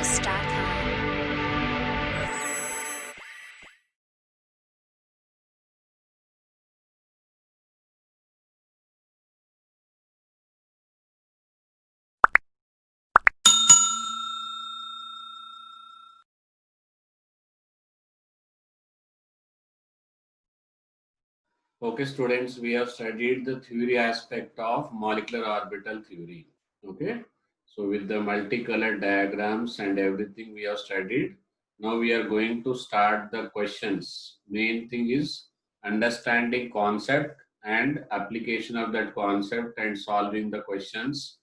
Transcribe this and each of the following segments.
StudyHouse.com. Okay, students, we have studied the theory aspect of molecular orbital theory. Okay, so with the multicolored diagrams and everything we have studied, now we are going to start the questions. Main thing is understanding concept and application of that concept and solving the questions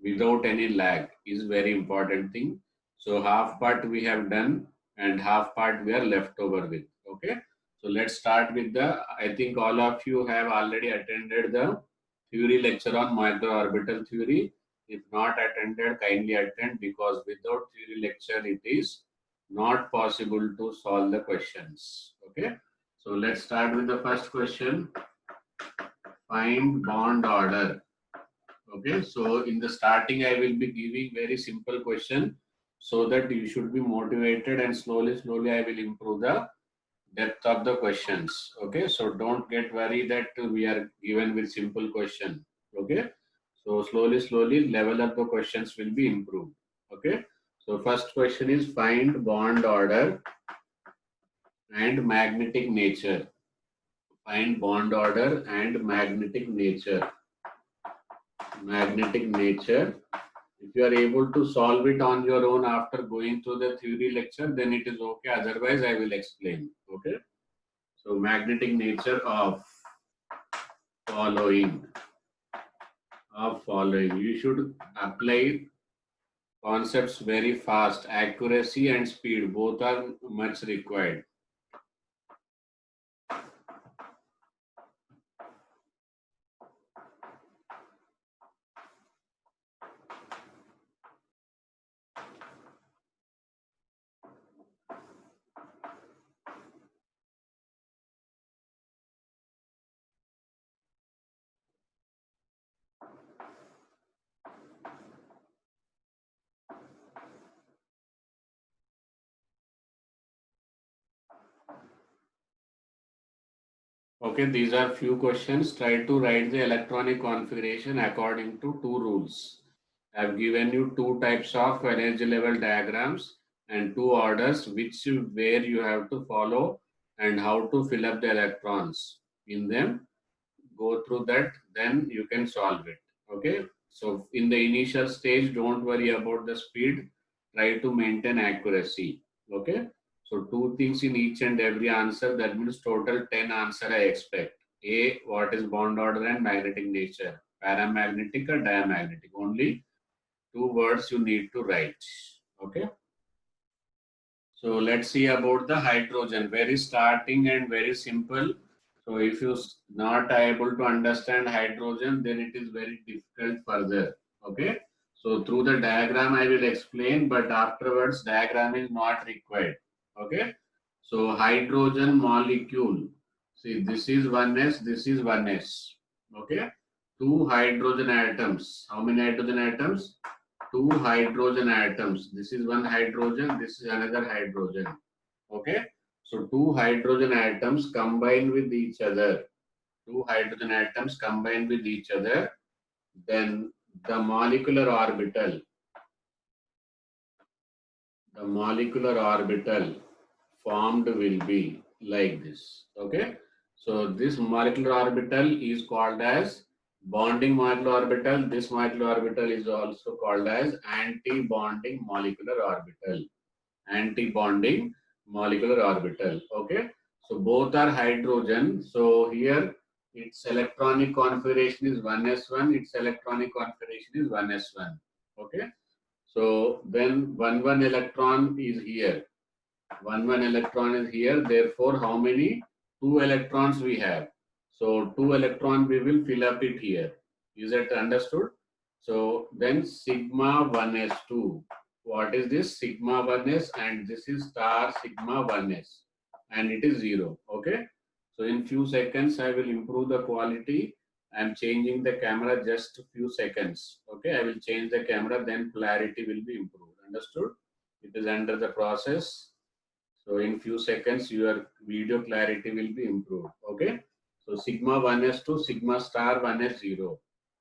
without any lag is very important thing. So half part we have done and half part we are left over with. Okay. So let's start with I think all of you have already attended the theory lecture on microorbital theory. If not attended, kindly attend because without theory lecture, it is not possible to solve the questions. Okay. So let's start with the first question. Find bond order. Okay, so in the starting, I will be giving very simple question so that you should be motivated and slowly, I will improve the depth of the questions. Okay, so don't get worried that we are given with simple question. Okay, so slowly, level up the questions will be improved. Okay, so first question is find bond order and magnetic nature. Find bond order and magnetic nature. Magnetic nature. If you are able to solve it on your own after going through the theory lecture, then it is okay. Otherwise, I will explain. Okay. So, magnetic nature of following. You should apply concepts very fast. Accuracy and speed both are much required. Okay, these are few questions. Try to write the electronic configuration according to two rules. I have given you two types of energy level diagrams and two orders where you have to follow and how to fill up the electrons in them. Go through that, then you can solve it. Okay. So in the initial stage, don't worry about the speed. Try to maintain accuracy. Okay. So two things in each and every answer. That means total 10 answer I expect. A, what is bond order and magnetic nature? Paramagnetic or diamagnetic? Only two words you need to write. Okay. So let's see about the hydrogen. Very starting and very simple. So if you not able to understand hydrogen, then it is very difficult further. Okay. So through the diagram I will explain, but afterwards diagram is not required. Okay. So hydrogen molecule. See, this is 1s, this is 1s. Okay. Two hydrogen atoms. How many hydrogen atoms? Two hydrogen atoms. This is one hydrogen, this is another hydrogen. Okay. So two hydrogen atoms combine with each other. Two hydrogen atoms combine with each other. Then the molecular orbital formed will be like this. Okay. So this molecular orbital is called as bonding molecular orbital. This molecular orbital is also called as anti-bonding molecular orbital. Anti-bonding molecular orbital. Okay. So both are hydrogen. So here its electronic configuration is 1s1, its electronic configuration is 1s1. Okay. So then one electron is here. One electron is here. Therefore, how many? Two electrons we have. So two electron we will fill up it here. Is that understood? So then sigma 1s2. What is this? Sigma 1s and this is star sigma 1s and it is 0. Okay. So in few seconds I will improve the quality. I am changing the camera just a few seconds. Okay. I will change the camera, then clarity will be improved. Understood? It is under the process. So in few seconds, your video clarity will be improved. Okay. So sigma 1s2, sigma star 1s0.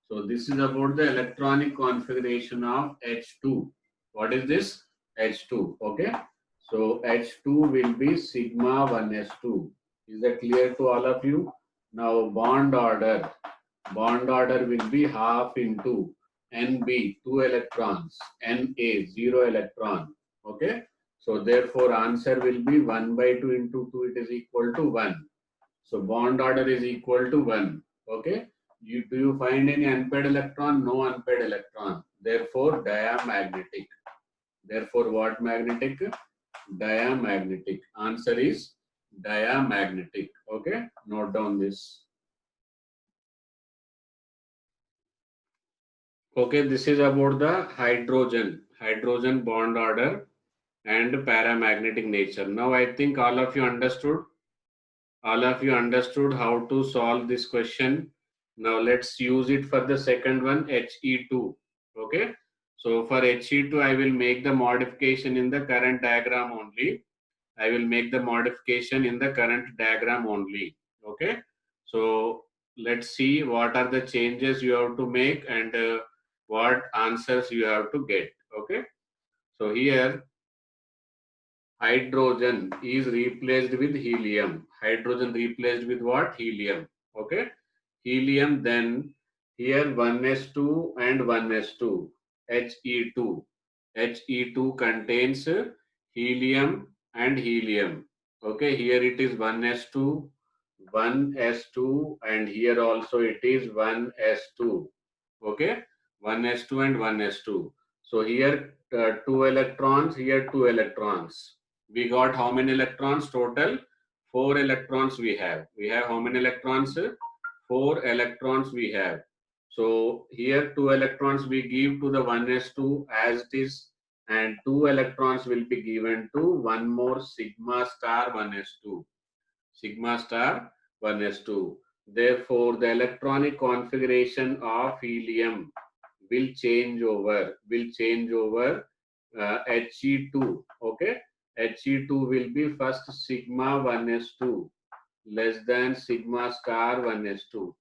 So this is about the electronic configuration of H2. What is this? H2. Okay. So H2 will be sigma 1s2. Is that clear to all of you? Now bond order. Bond order will be half into Nb 2 electrons, Na 0 electron. Okay. So therefore answer will be 1 by 2 into 2, it is equal to 1. So bond order is equal to 1. Okay. Do you find any unpaired electron? No unpaired electron. Therefore diamagnetic. Therefore what magnetic? Diamagnetic. Answer is diamagnetic. Okay. Note down this. Okay, this is about the hydrogen bond order and paramagnetic nature. Now I think all of you understood how to solve this question. Now let's use it for the second one, He2. Okay, so for He2 I will make the modification in the current diagram only. Okay, so let's see what are the changes you have to make and what answers you have to get. Okay, so here hydrogen is replaced with helium. Hydrogen replaced with what? Helium. Okay. Helium, then here 1s2 and 1s2. He2. He2 contains helium and helium. Okay. Here it is 1s2, 1s2, and here also it is 1s2. Okay. 1s2 and 1s2. So here 2 electrons, here 2 electrons. We got how many electrons total? 4 electrons we have. We have how many electrons? 4 electrons we have. So here 2 electrons we give to the 1s2 as it is, and 2 electrons will be given to one more sigma star 1s2. Sigma star 1s2. Therefore, the electronic configuration of helium will change over He2. Okay, He2 will be first sigma 1s2 less than sigma star 1s2.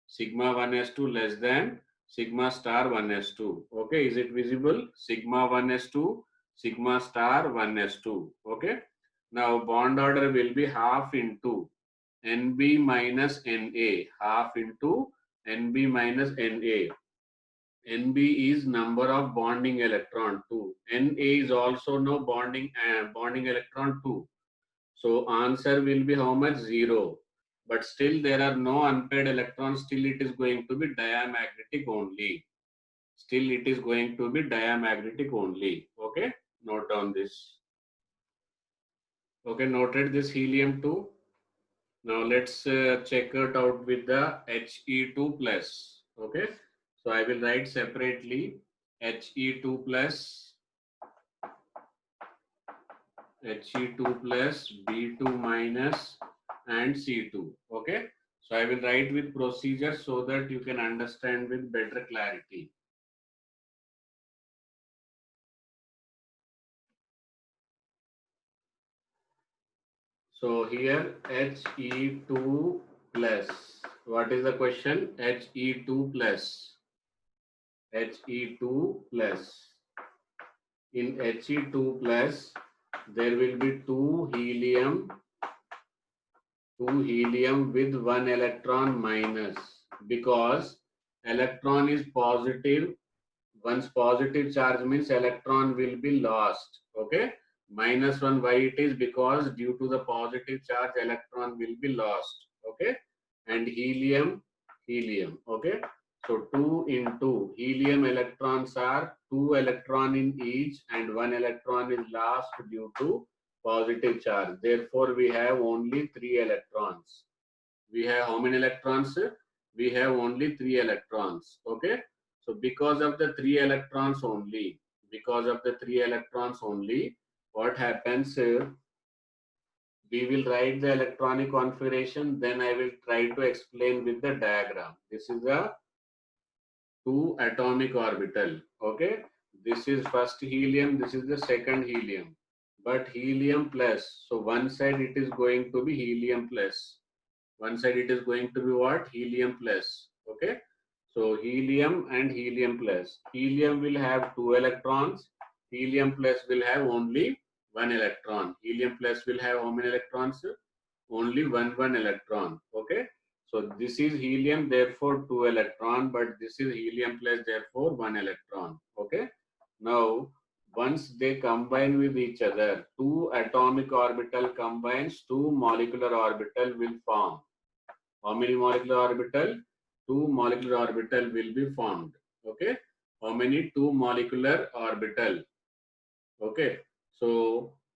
Sigma 1s2 less than sigma star 1s2. Okay, is it visible? Sigma 1s2, sigma star 1s2. Okay, now bond order will be half into Nb minus Na, half into Nb minus Na. Nb is number of bonding electron 2. Na is also no bonding electron 2. So answer will be how much? 0. But still there are no unpaired electrons. Still it is going to be diamagnetic only. Still it is going to be diamagnetic only. Okay. Note down this. Okay. Noted this helium 2. Now let's check it out with the He2 plus. Okay. So I will write separately He2 plus, He2 plus, B2 minus, and C2. Okay. So I will write with procedure so that you can understand with better clarity. So here He2 plus. What is the question? He2 plus. He2 plus. In He2 plus, there will be two helium with one electron minus, because electron is positive. Once positive charge means electron will be lost. Okay. Minus 1, why it is? Because due to the positive charge electron will be lost. Okay. And helium. Okay. So 2 into helium electrons are 2 electron in each, and 1 electron is lost due to positive charge. Therefore we have only 3 electrons. We have how many electrons? We have only 3 electrons. Okay. So because of the 3 electrons only, what happens? We will write the electronic configuration, then I will try to explain with the diagram. This is a 2 atomic orbital. Okay. this is first helium, this is the second helium, but helium plus. So one side it is going to be helium plus. One side it is going to be what? Helium plus. Okay. So helium and helium plus. Helium will have 2 electrons. Helium plus will have only 1 electron. Helium plus will have how many electrons? Only one electron. Okay. So this is helium, therefore 2 electron, but this is helium plus, therefore 1 electron. Okay. Now, once they combine with each other, 2 atomic orbital combines, 2 molecular orbital will form. How many molecular orbital? 2 molecular orbital will be formed. Okay. How many? 2 molecular orbital. Okay. So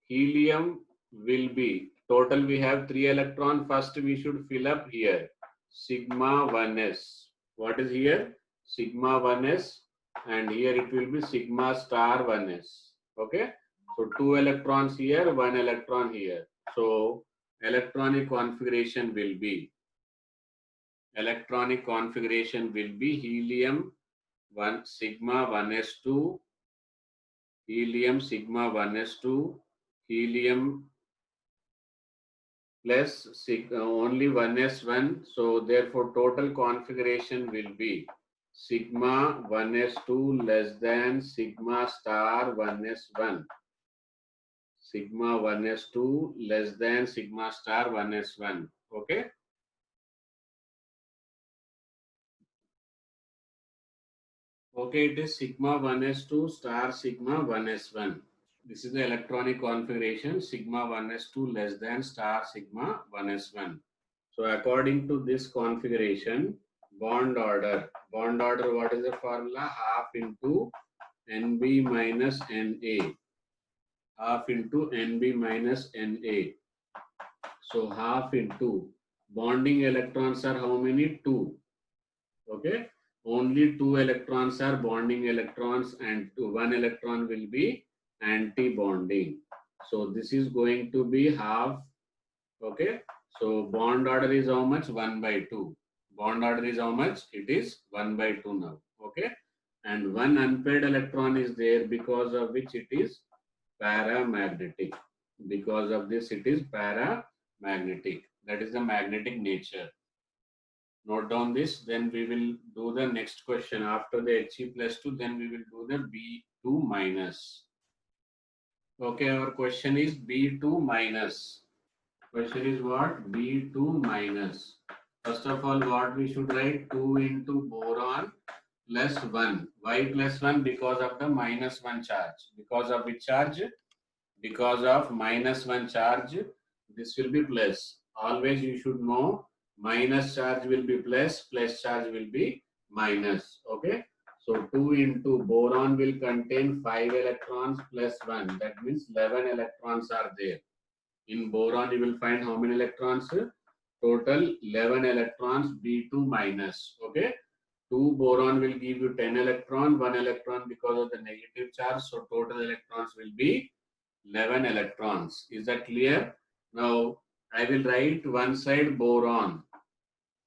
helium will be total. We have 3 electron. First, we should fill up here. Sigma 1s. What is here? Sigma 1s, and here it will be sigma star 1s. Okay. So 2 electrons here, 1 electron here. So electronic configuration will be helium 1 sigma 1s2, helium sigma 1s2, helium plus only 1s1. So therefore total configuration will be sigma 1s2 less than sigma star 1s1. Sigma 1s2 less than sigma star 1s1. Okay. Okay, it is sigma 1s2 star sigma 1s1. This is the electronic configuration, sigma 1s2 less than star sigma 1s1. So according to this configuration, bond order, what is the formula? Half into Nb minus Na, half into Nb minus Na. So half into bonding electrons are how many? 2. Okay. Only 2 electrons are bonding electrons, and 1 electron will be anti-bonding. So this is going to be half. Okay. So bond order is how much? 1 by 2. Bond order is how much? It is 1 by 2 now. Okay. And 1 unpaired electron is there, because of which it is paramagnetic. Because of this it is paramagnetic. That is the magnetic nature. Note down this, then we will do the next question. After the He plus 2, then we will do the B2 minus. Okay, our question is B2 minus. Question is what? B2 minus. First of all, what we should write? 2 into boron plus 1. Why plus 1? Because of the minus 1 charge. Because of which charge? Because of minus 1 charge, this will be plus. Always you should know, minus charge will be plus, plus charge will be minus. Okay. So 2 into boron will contain 5 electrons plus 1. That means 11 electrons are there. In boron, you will find how many electrons? Total 11 electrons, B2 minus. Okay. 2 boron will give you 10 electron, 1 electron because of the negative charge. So total electrons will be 11 electrons. Is that clear? Now I will write one side boron,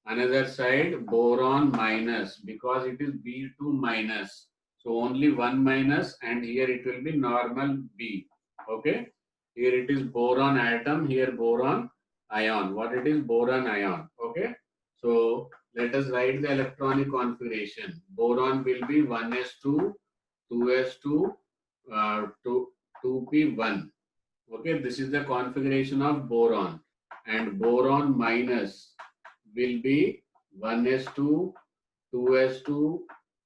another side boron minus, because it is B2 minus. So only one minus, and here it will be normal B. Okay. Here it is boron atom, here boron ion. What it is? Boron ion. Okay. So let us write the electronic configuration. Boron will be 1s2, 2s2, 2p1. Okay, this is the configuration of boron, and boron minus will be 1s2, 2s2,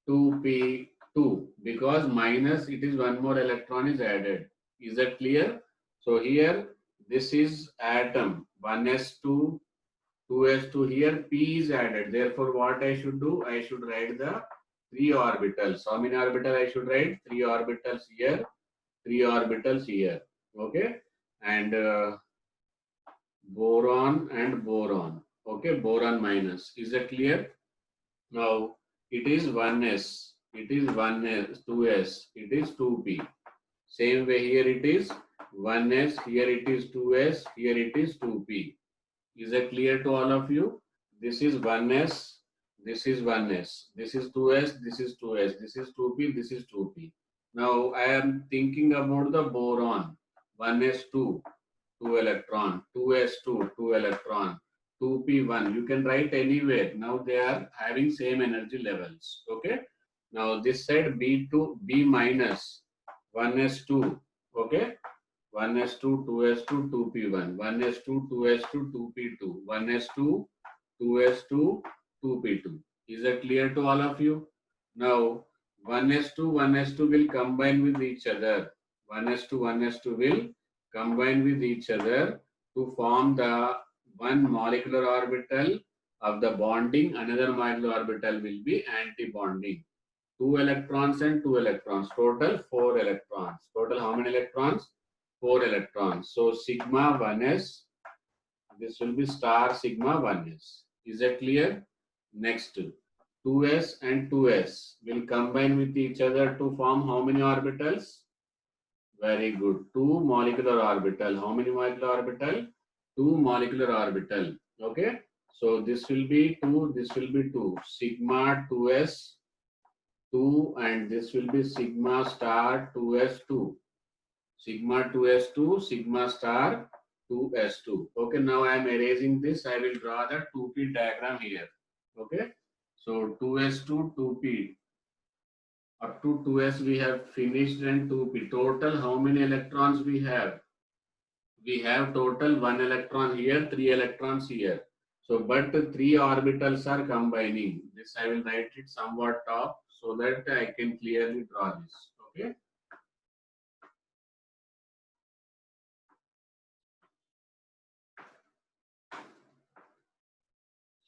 2p2, because minus it is one more electron is added. Is that clear? So here this is atom 1s2, 2s2, here p is added. Therefore what I should do? I should write the 3 orbitals. How many orbitals I should write? 3 orbitals here, 3 orbitals here. Okay. And boron and boron. Okay. Boron minus. Is that clear? Now it is 1s. It is 1s, 2s. It is 2p. Same way here it is 1s. Here it is 2s. Here it is 2p. Is that clear to all of you? This is 1s. This is 1s. This is 2s. This is 2s. This is 2p. This is 2p. Now I am thinking about the boron. 1s2, 2 electron, 2s2, 2 electron, 2p1. You can write anywhere. Now they are having same energy levels. Okay. Now this side B2, B minus, 1s2. Okay. 1s2, 2s2, 2p1. 1s2, 2s2, 2p2. 1s2, 2s2, 2p2. Is that clear to all of you? Now 1s2, 1s2 will combine with each other. 1s2, 1s2 will combine with each other to form the one molecular orbital of the bonding. Another molecular orbital will be anti-bonding. 2 electrons and 2 electrons. Total 4 electrons. Total how many electrons? 4 electrons. So sigma 1s, this will be star sigma 1s. Is that clear? Next, 2s and 2s will combine with each other to form how many orbitals? Very good. 2 molecular orbital. How many molecular orbital? 2 molecular orbital. Okay. So this will be 2, this will be 2. Sigma 2s 2 and this will be sigma star 2s2. Sigma 2s2, sigma star 2s2. Okay, now I am erasing this. I will draw the 2p diagram here. Okay, so 2s2, 2p. Up to 2s we have finished and 2p. Total how many electrons we have? We have total 1 electron here, 3 electrons here. So, but 3 orbitals are combining. This I will write it somewhat top so that I can clearly draw this. Okay.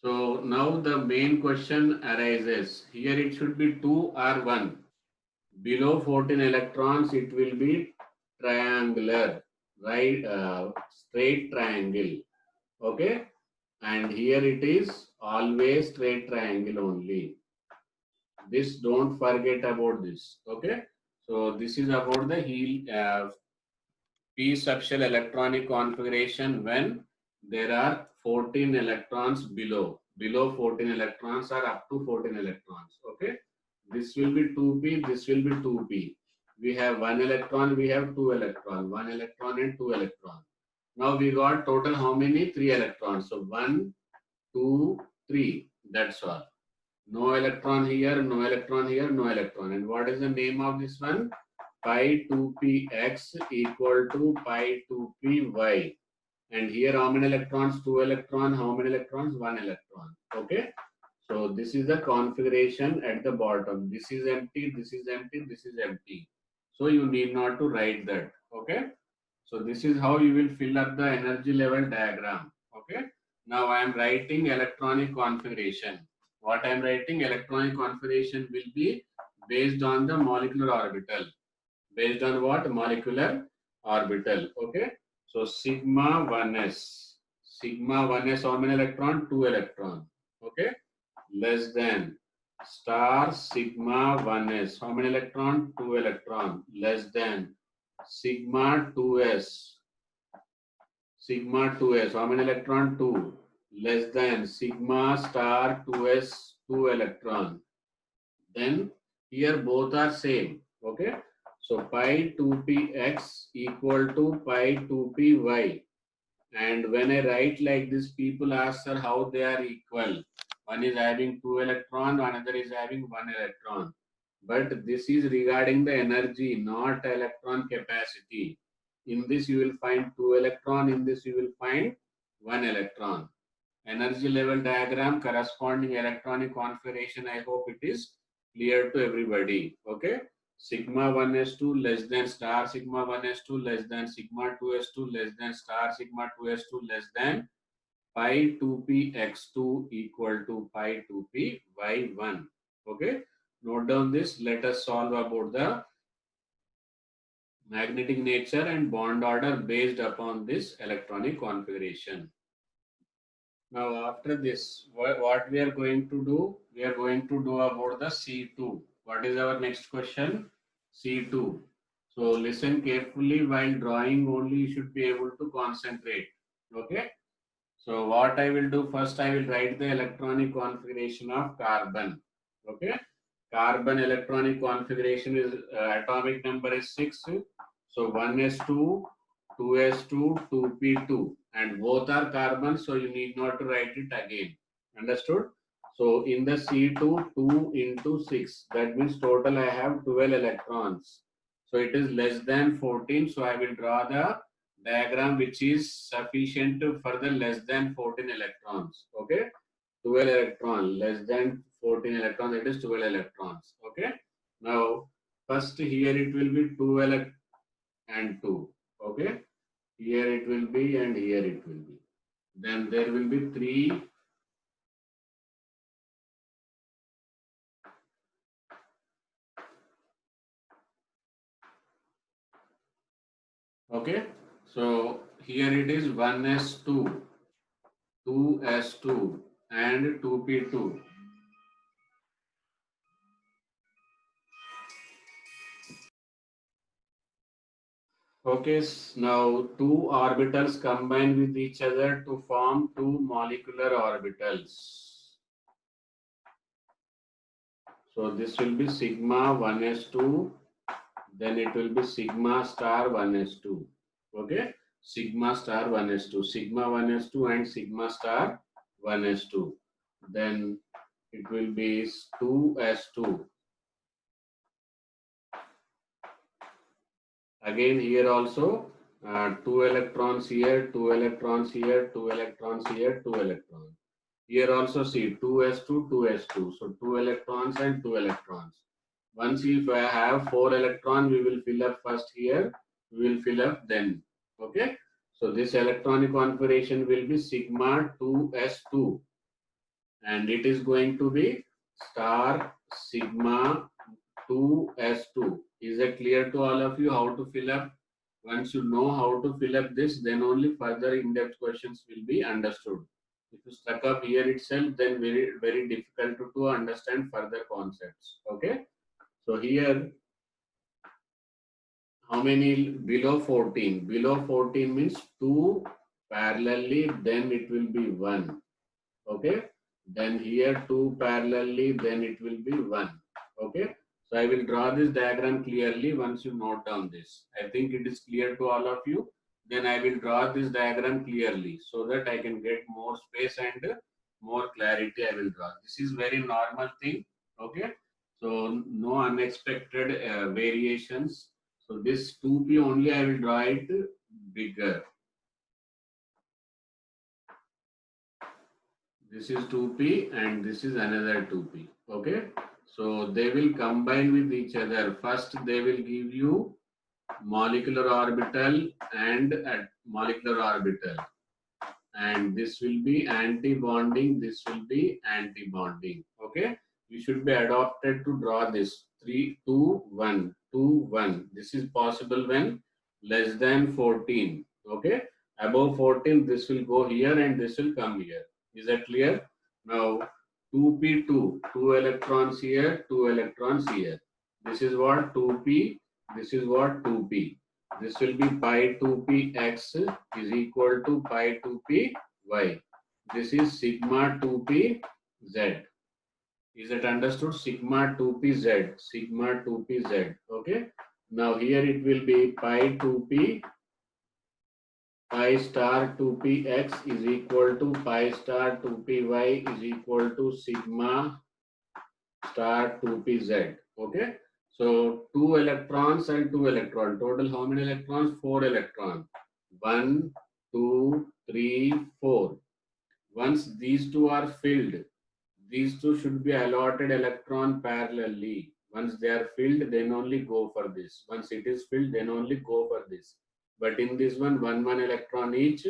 So now the main question arises. Here it should be 2 or 1. Below 14 electrons, it will be triangular, right? Straight triangle. Okay. And here it is always straight triangle only. This don't forget about this. Okay. So this is about the p subshell electronic configuration when there are 14 electrons below. Below 14 electrons or up to 14 electrons. Okay. This will be 2p, this will be 2p. We have 1 electron, we have 2 electron. 1 electron and 2 electron. Now we got total how many? 3 electrons. So 1, 2, 3. That's all. No electron here, no electron here, no electron. And what is the name of this one? Pi 2px equal to pi 2py. And here how many electrons? 2 electron. How many electrons? 1 electron. Okay. So this is the configuration at the bottom. This is empty, this is empty, this is empty. So you need not to write that. Okay. So this is how you will fill up the energy level diagram. Okay. Now I am writing electronic configuration. What I am writing, electronic configuration will be based on the molecular orbital. Based on what? Molecular orbital. Okay. So sigma 1s. Sigma 1s how many electron? 2 electron. Okay. Less than star sigma 1s. How many electron? 2 electron. Less than sigma 2s. Sigma 2s. How many electron? 2. Less than sigma star 2s 2 electron. Then here both are same. Okay. So pi 2px equal to pi 2py. And when I write like this, people ask, sir, how they are equal. One is having 2 electron, another is having 1 electron. But this is regarding the energy, not electron capacity. In this you will find 2 electron, in this you will find 1 electron. Energy level diagram corresponding electronic configuration, I hope it is clear to everybody. Okay. Sigma 1s2 less than star sigma 1s2 less than sigma 2s2 less than star sigma 2s2 less than pi 2px2 equal to pi 2py1. Okay. Note down this. Let us solve about the magnetic nature and bond order based upon this electronic configuration. Now after this, what we are going to do? We are going to do about the C2. What is our next question? C2. So listen carefully while drawing only you should be able to concentrate. Okay. So what I will do first, I will write the electronic configuration of carbon. Okay. carbon electronic configuration is atomic number is 6. So 1s2, 2s2, 2p2, and both are carbon, so you need not to write it again. Understood? So in the C2, 2 into 6, that means total I have 12 electrons. So it is less than 14, so I will draw the diagram which is sufficient for the less than 14 electrons. Okay? 12 electron, less than 14 electrons, it is 12 electrons. Okay? Now, first here it will be 12 and 2. Okay? Here it will be and here it will be. Then there will be 3. Okay? So, here it is 1s2, 2s2 and 2p2. Okay, now two orbitals combine with each other to form two molecular orbitals. So this will be sigma 1s2, then it will be sigma star 1s2. Okay, sigma star 1s2, sigma 1s2 and sigma star 1s2. Then it will be 2s2. Again here also 2 electrons here, 2 electrons here, 2 electrons here, 2 electrons. Here also see 2s2, 2s2. So 2 electrons and 2 electrons. Once if I have 4 electrons, we will fill up first here, we will fill up then. Okay. So this electronic configuration will be sigma 2s2 and it is going to be star sigma 2s2. Is it clear to all of you how to fill up? Once you know how to fill up this, then only further in-depth questions will be understood. If you stuck up here itself, then very difficult to understand further concepts. Okay. So here, how many below 14? Below 14 means 2 parallelly, then it will be 1. Okay. Then here 2 parallelly, then it will be 1. Okay. So I will draw this diagram clearly once you note down this. I think it is clear to all of you. Then I will draw this diagram clearly so that I can get more space and more clarity I will draw. This is very normal thing. Okay. So no unexpected variations. So this 2p only I will draw it bigger. This is 2p and this is another 2p. Okay. So they will combine with each other. First they will give you molecular orbital and molecular orbital. And this will be anti-bonding, this will be anti-bonding. Okay. You should be adopted to draw this 3, 2, 1, 2, 1. This is possible when less than 14. Okay. Above 14, this will go here and this will come here. Is that clear? Now 2p2, 2 electrons here, 2 electrons here. This is what 2p, this is what 2p. This will be pi 2p x is equal to pi 2p y. This is sigma 2p z. Is it understood? Sigma 2p z. Sigma 2p z. Okay. Now here it will be pi 2p pi star 2p x is equal to pi star 2p y is equal to sigma star 2p z. Okay. So 2 electrons and 2 electrons. Total how many electrons? 4 electrons. 1, 2, 3, 4. Once these two are filled, these two should be allotted electron parallelly. Once they are filled, then only go for this. Once it is filled, then only go for this. But in this one, 1 electron each,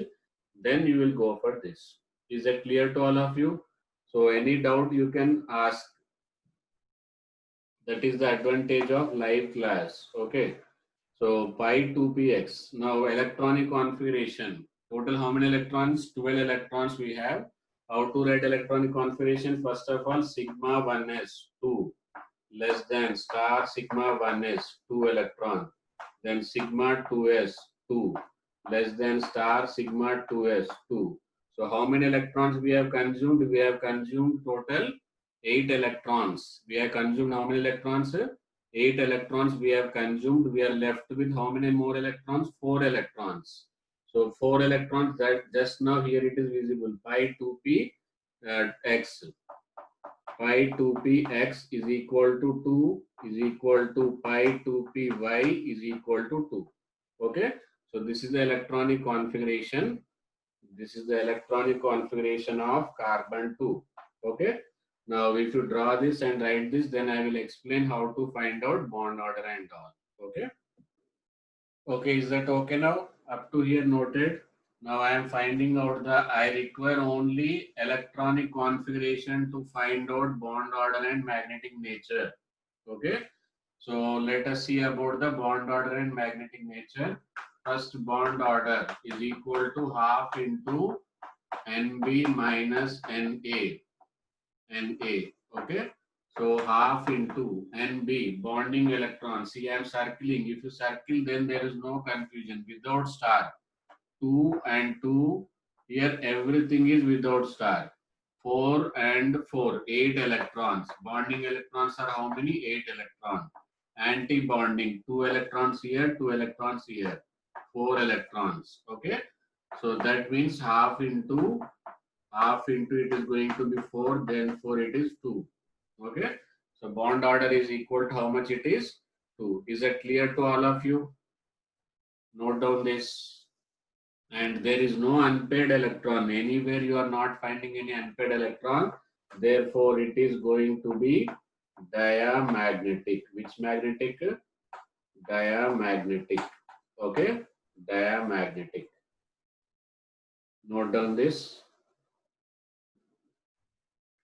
then you will go for this. Is that clear to all of you? So any doubt you can ask. That is the advantage of live class. Okay. So pi 2px. Now electronic configuration. Total how many electrons? 12 electrons we have. How to write electronic configuration? First of all, sigma 1s 2 less than star sigma 1s 2 electron. Then sigma 2s 2 less than star sigma 2s 2. So how many electrons we have consumed? We have consumed total 8 electrons. We have consumed how many electrons? 8 electrons we have consumed. We are left with how many more electrons? 4 electrons. So 4 electrons, that just now here it is visible. Pi 2p x. Pi 2p x is equal to 2 is equal to pi 2p y is equal to 2. Okay. So this is the electronic configuration. This is the electronic configuration of carbon 2. Okay. Now, if you draw this and write this, then I will explain how to find out bond order and all. Okay. Okay, is that okay now? Up to here noted. Now I am finding out I require only electronic configuration to find out bond order and magnetic nature. Okay. So let us see about the bond order and magnetic nature. First, bond order is equal to half into NB minus NA. Okay. So half into NB, bonding electron. See, I am circling. If you circle, then there is no confusion. Without star. 2 and 2. Here everything is without star. 4 and 4. 8 electrons. Bonding electrons are how many? 8 electrons. Anti-bonding. 2 electrons here, 2 electrons here. 4 electrons. Okay. So that means half into it is going to be 4, then 4 it is 2. Okay. So bond order is equal to how much it is? 2. Is that clear to all of you? Note down this. And there is no unpaired electron. Anywhere you are not finding any unpaired electron. Therefore, it is going to be diamagnetic. Which magnetic? Diamagnetic. Okay. Diamagnetic. Note down this.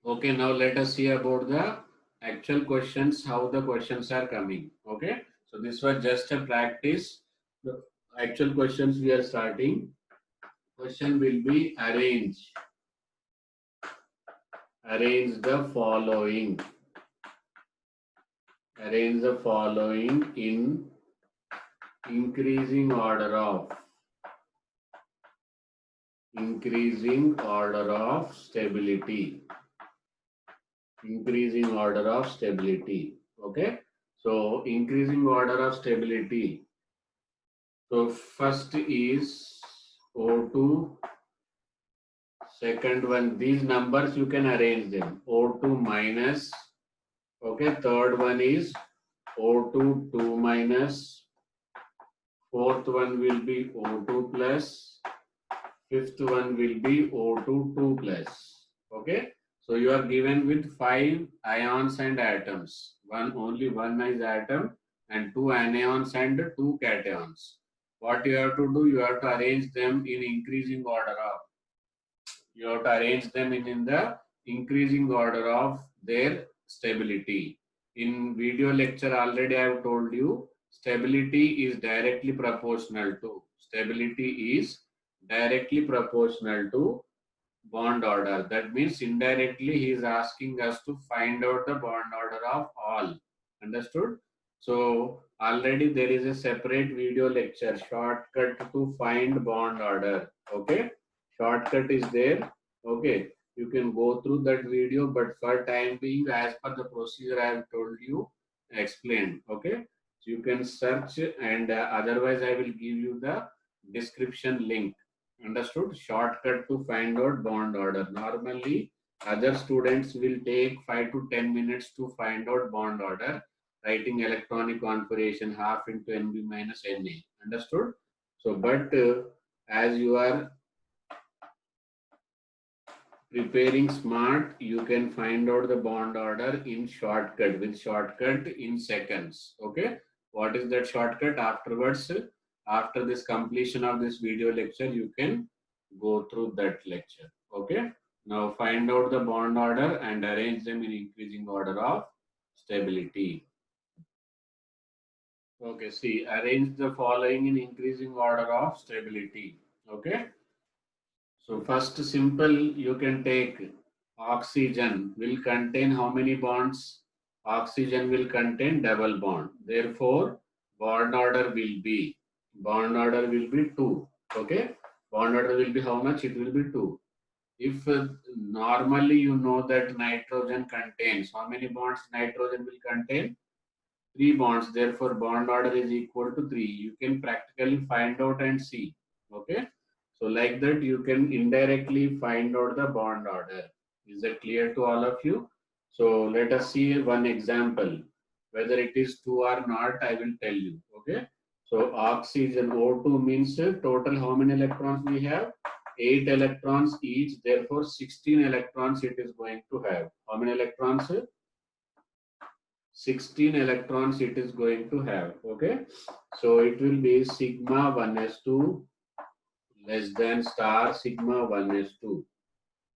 Okay, now let us see about the actual questions, how the questions are coming. Okay, so this was just a practice. The actual questions we are starting. Question will be arrange the following. Arrange the following in increasing order of stability. Increasing order of stability. Okay. So increasing order of stability. So first is O2. Second one, these numbers you can arrange them. O2 minus. Okay. Third one is O2 2 minus. Fourth one will be O2 plus. Fifth one will be O2 2 plus. Okay. So you are given with 5 ions and atoms. Only one is atom and 2 anions and 2 cations. What you have to do, you have to arrange them in increasing order of. You have to arrange them in the increasing order of their stability. In video lecture already I have told you, stability is directly proportional to bond order. That means indirectly he is asking us to find out the bond order of all. Understood? So already there is a separate video lecture, shortcut to find bond order. Okay. Shortcut is there. Okay. You can go through that video, but for time being, as per the procedure I have told you, explained. Okay. So you can search and otherwise I will give you the description link. Understood? Shortcut to find out bond order. Normally, other students will take 5 to 10 minutes to find out bond order, writing electronic configuration half into NB minus NA. Understood? So, but as you are preparing smart, you can find out the bond order in shortcut, with shortcut in seconds. Okay? What is that shortcut? Afterwards, after this completion of this video lecture, you can go through that lecture. Okay. Now find out the bond order and arrange them in increasing order of stability. Okay. See, arrange the following in increasing order of stability. Okay. So first simple, you can take oxygen will contain how many bonds? Oxygen will contain double bond. Therefore, bond order will be 2. Okay. Bond order will be how much? It will be 2. If normally you know that nitrogen contains, how many bonds nitrogen will contain? 3 bonds. Therefore, bond order is equal to 3. You can practically find out and see. Okay. So like that, you can indirectly find out the bond order. Is that clear to all of you? So let us see one example. Whether it is 2 or not, I will tell you. Okay. So oxygen O2 means total how many electrons we have? 8 electrons each. Therefore, 16 electrons it is going to have. How many electrons? 16 electrons it is going to have. Okay. So it will be sigma 1s2 less than star sigma 1s2.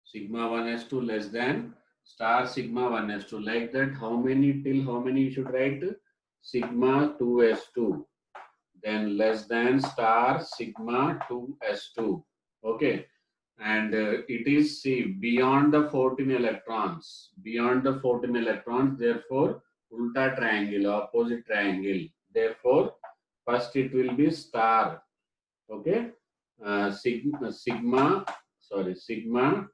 Sigma 1s2 less than star sigma 1s2. Like that, how many till how many you should write? Sigma 2s2. Then less than star sigma 2s2. Okay. And it is, see, beyond the 14 electrons. Beyond the 14 electrons, therefore, ulta triangle, opposite triangle. Therefore, first it will be star. Okay. Sigma, sorry, sigma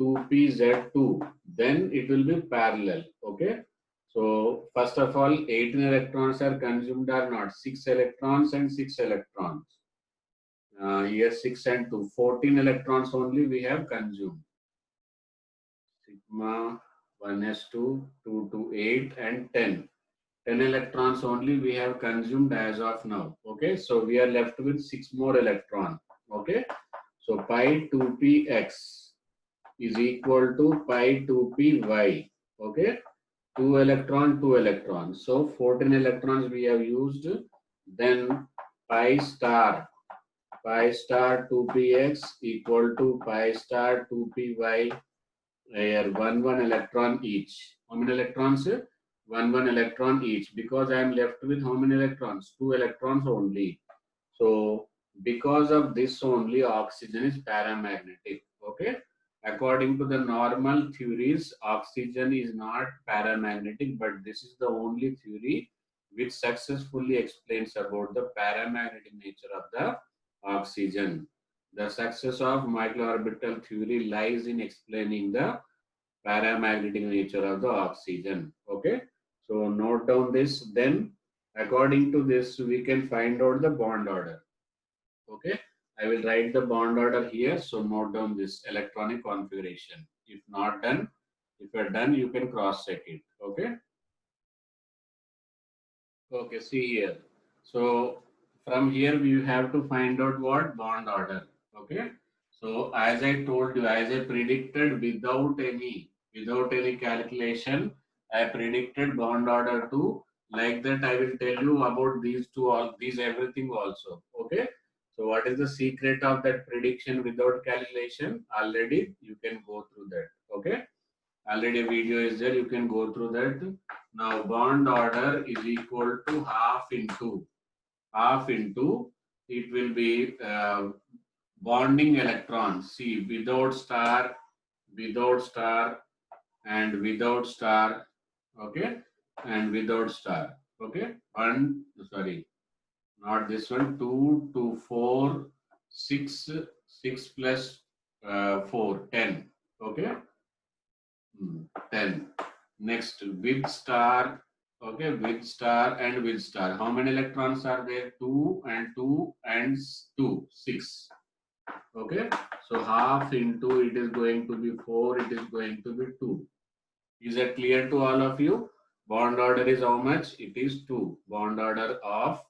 2pz2. Then it will be parallel. Okay. So first of all, 18 electrons are consumed or not? 6 electrons and 6 electrons. Here 6 and 2. 14 electrons only we have consumed. Sigma 1s2, 2 to 8 and 10. 10 electrons only we have consumed as of now. Okay. So we are left with 6 more electrons. Okay. So pi 2px is equal to pi 2py. Okay. 2 electron, 2 electrons. So 14 electrons we have used. Then pi star 2px equal to pi star 2py, here 1 electron each. How many electrons? 1 electron each, because I am left with how many electrons? 2 electrons only. So because of this only, oxygen is paramagnetic. Okay. According to the normal theories, oxygen is not paramagnetic, but this is the only theory which successfully explains about the paramagnetic nature of the oxygen. The success of microorbital theory lies in explaining the paramagnetic nature of the oxygen. Okay. So note down this. Then according to this, we can find out the bond order. Okay. I will write the bond order here. So note down this electronic configuration. If not done, if you're done, you can cross check it. Okay. Okay. See here. So from here, we have to find out what bond order. Okay. So as I told you, as I predicted without any calculation, I predicted bond order 2. Like that, I will tell you about these two, all these everything also. Okay. So what is the secret of that prediction without calculation? Already you can go through that. Okay. Already a video is there. You can go through that. Now bond order is equal to half into it will be bonding electrons. See, without star, and without star. Okay, and without star. Okay, one, sorry, not this one. 2 to 4, 6, 6 plus 4, 10. Okay, 10. Next, with star. Okay, with star and with star. How many electrons are there? 2 and 2 and 2, 6. Okay, so half into it is going to be 4, it is going to be 2. Is that clear to all of you? Bond order is how much? It is 2. Bond order of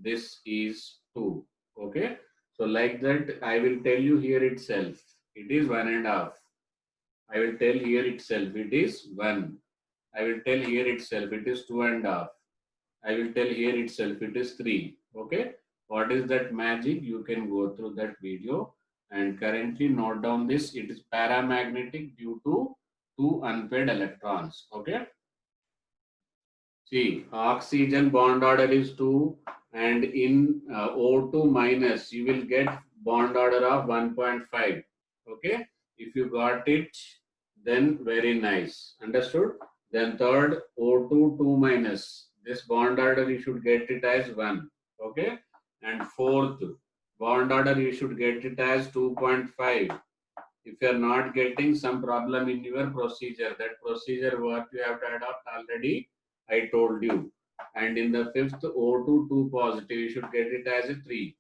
this is 2. Okay, so like that, I will tell you here itself. It is 1.5. I will tell here itself. It is 1. I will tell here itself. It is 2.5. I will tell here itself. It is 3. Okay. What is that magic? You can go through that video and currently note down this. It is paramagnetic due to 2 unpaired electrons. Okay. See, oxygen bond order is 2, and in O2 minus, you will get bond order of 1.5. Okay. If you got it, then very nice. Understood? Then third, O2 2 minus. This bond order, you should get it as 1. Okay. And fourth, bond order, you should get it as 2.5. If you are not getting some problem in your procedure, that procedure what you have to adopt already, I told you. And in the fifth O2 2 positive, you should get it as a 3.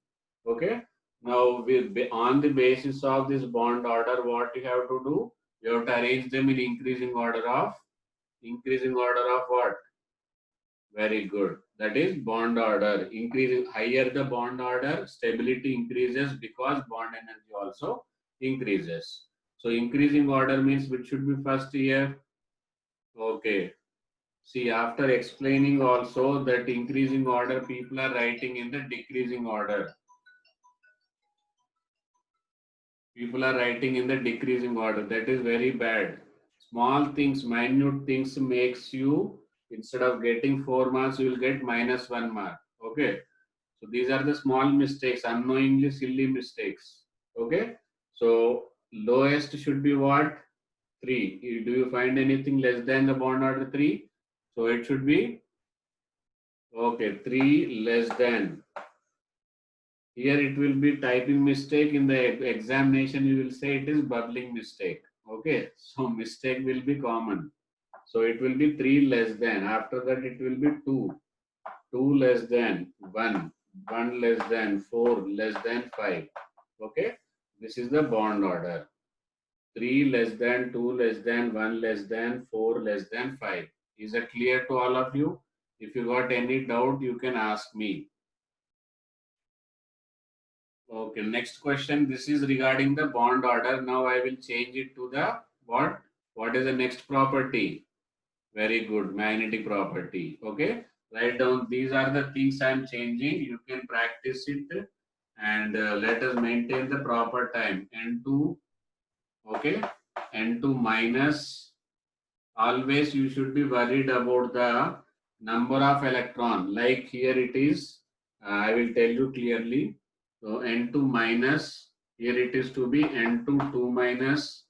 Okay. Now, on the basis of this bond order, what you have to do? You have to arrange them in increasing order of what? Very good. That is bond order. Increasing higher the bond order, stability increases because bond energy also increases. So increasing order means which should be first here. Okay. See, after explaining also that increasing order, people are writing in the decreasing order. People are writing in the decreasing order. That is very bad. Small things, minute things makes you, instead of getting 4 marks, you will get -1 mark. Okay. So these are the small mistakes, unknowingly silly mistakes. Okay. So lowest should be what? 3. Do you find anything less than the bond order 3? So it should be, okay, 3 less than. Here it will be typing mistake. In the examination, you will say it is bubbling mistake. Okay. So mistake will be common. So it will be 3 less than. After that, it will be 2. 2 less than 1. 1 less than 4 less than 5. Okay. This is the bond order. 3 less than 2 less than 1 less than 4 less than 5. Is it clear to all of you? If you got any doubt, you can ask me. Okay, next question. This is regarding the bond order. Now I will change it to the what? What is the next property? Very good, magnetic property. Okay, write down. These are the things I am changing. You can practice it, and let us maintain the proper time. N2, okay, N2 minus. Always you should be worried about the number of electron. Like here it is. I will tell you clearly. So N2 minus. Here it is to be N2 2 minus.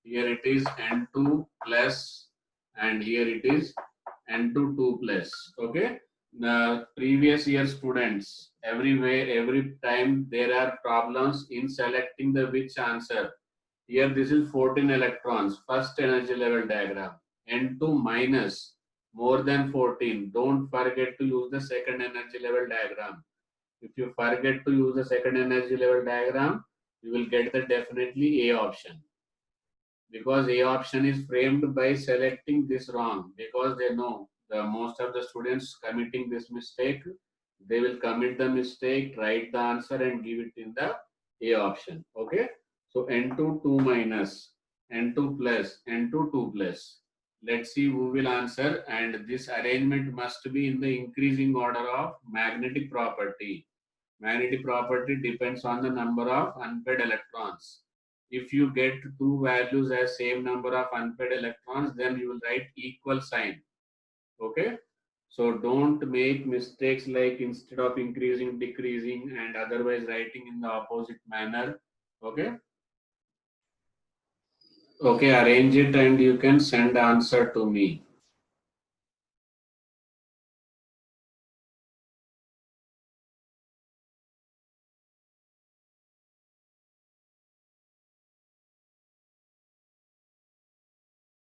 Here it is N2 plus, and here it is N2 2 plus. Okay. The previous year students, everywhere, every time there are problems in selecting the which answer. Here this is 14 electrons, first energy level diagram. N2 minus, more than 14. Don't forget to use the second energy level diagram. If you forget to use the second energy level diagram, you will get the definitely A option. Because A option is framed by selecting this wrong. Because they know the most of the students committing this mistake, they will commit the mistake, write the answer and give it in the A option. Okay. So N2 2 minus, N2 plus, N2 2 plus. Let's see who will answer, and this arrangement must be in the increasing order of magnetic property. Magnetic property depends on the number of unpaired electrons. If you get two values as same number of unpaired electrons, then you will write equal sign. Okay. So don't make mistakes like instead of increasing, decreasing, and otherwise writing in the opposite manner. Okay. Okay, arrange it and you can send answer to me.